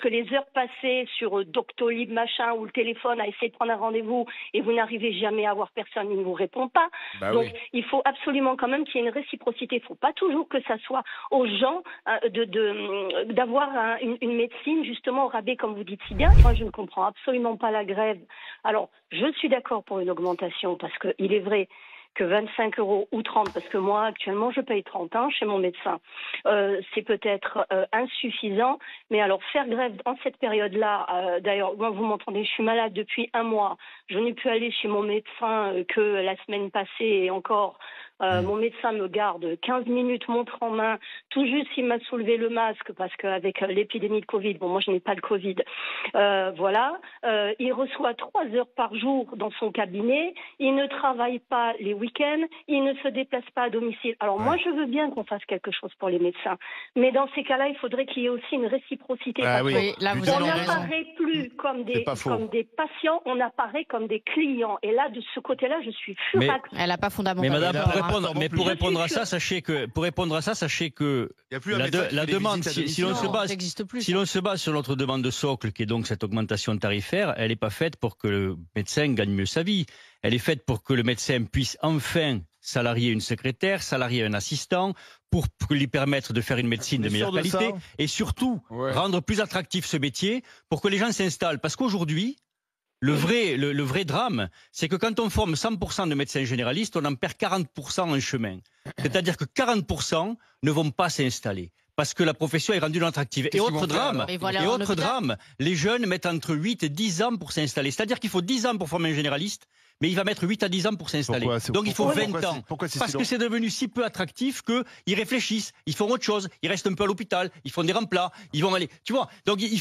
que les heures passées sur Doctolib, machin, ou le téléphone à essayer de prendre un rendez-vous et vous n'arrivez jamais à avoir personne, il ne vous répond pas. Bah Donc, oui. il faut absolument quand même qu'il y ait une réciprocité. Il ne faut pas toujours que ça soit aux gens d'avoir une médecine justement au rabais, comme vous dites si bien. Moi, je ne comprends absolument pas la grève. Alors, je suis d'accord pour une augmentation parce qu'il est vrai que 25 € ou 30, parce que moi, actuellement, je paye 30 chez mon médecin. C'est peut-être insuffisant, mais alors faire grève en cette période-là, d'ailleurs, moi, vous m'entendez, je suis malade depuis un mois, je n'ai pu aller chez mon médecin que la semaine passée et encore, mon médecin me garde 15 minutes, montre en main, tout juste il m'a soulevé le masque, parce qu'avec l'épidémie de Covid, bon, moi, je n'ai pas de Covid, voilà, il reçoit 3 heures par jour dans son cabinet, il ne travaille pas les week-end, il ne se déplace pas à domicile. Alors moi, je veux bien qu'on fasse quelque chose pour les médecins, mais dans ces cas-là, il faudrait qu'il y ait aussi une réciprocité. Ah Parce oui. Oui, là, vous on avez raison. n'apparaît plus comme des patients, on apparaît comme des clients. Et là, de ce côté-là, je suis furax. Elle n'a pas Mais fondamentalement. madame, pour répondre à ça, sachez que Il y a plus un médecin qui la fait des demande, visites à si l'on domicile. se base, ça n'existe plus. si l'on se base sur notre demande de socle, qui est donc cette augmentation tarifaire, elle n'est pas faite pour que le médecin gagne mieux sa vie. Elle est faite pour que le médecin puisse enfin salarier une secrétaire, salarier un assistant, pour lui permettre de faire une médecine de meilleure qualité et surtout rendre plus attractif ce métier pour que les gens s'installent. Parce qu'aujourd'hui, le vrai drame, c'est que quand on forme 100% de médecins généralistes, on en perd 40% en chemin. C'est-à-dire que 40% ne vont pas s'installer. Parce que la profession est rendue non attractive. Et autre drame, les jeunes mettent entre 8 et 10 ans pour s'installer. C'est-à-dire qu'il faut 10 ans pour former un généraliste, mais il va mettre 8 à 10 ans pour s'installer. Donc il faut 20 ans. Parce que c'est devenu si peu attractif qu'ils réfléchissent, ils font autre chose, ils restent un peu à l'hôpital, ils font des remplats, ils vont aller... Tu vois, donc il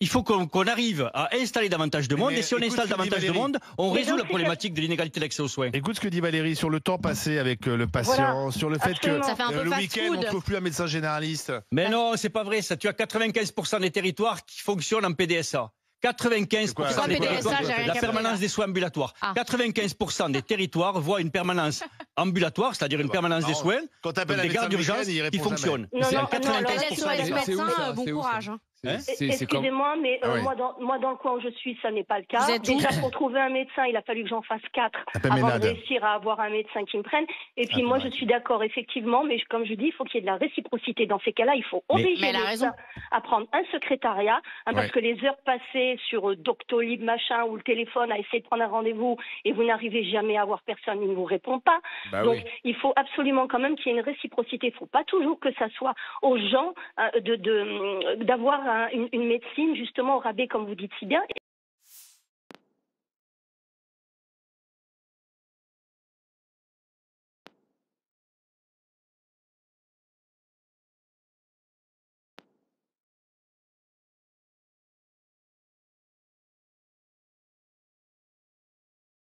faut qu'on arrive à installer davantage de monde, et si on installe davantage de monde, on résout la problématique de l'inégalité d'accès aux soins. Écoute ce que dit Valérie sur le temps passé avec le patient, sur le fait que le week-end, on ne trouve plus un médecin généraliste. Mais non, c'est pas vrai ça. Tu as 95% des territoires qui fonctionnent en PDSA. 95% des territoires, la permanence des soins ambulatoires. 95% des territoires voient une permanence ambulatoire, c'est-à-dire une permanence des soins, des gardes d'urgence qui fonctionnent. C'est 95%. Bon courage. Excusez-moi, mais moi, dans le coin où je suis, ça n'est pas le cas. Déjà, pour trouver un médecin, il a fallu que j'en fasse 4 avant de réussir à avoir un médecin qui me prenne. Et puis moi, je suis d'accord, effectivement, mais comme je dis, il faut qu'il y ait de la réciprocité. Dans ces cas-là, il faut obliger les médecins à prendre un secrétariat, parce que les heures passées sur Doctolib, machin, ou le téléphone à essayer de prendre un rendez-vous et vous n'arrivez jamais à avoir personne, il ne vous répond pas. Donc, il faut absolument quand même qu'il y ait une réciprocité. Il ne faut pas toujours que ça soit aux gens d'avoir une médecine justement au rabais, comme vous dites si bien.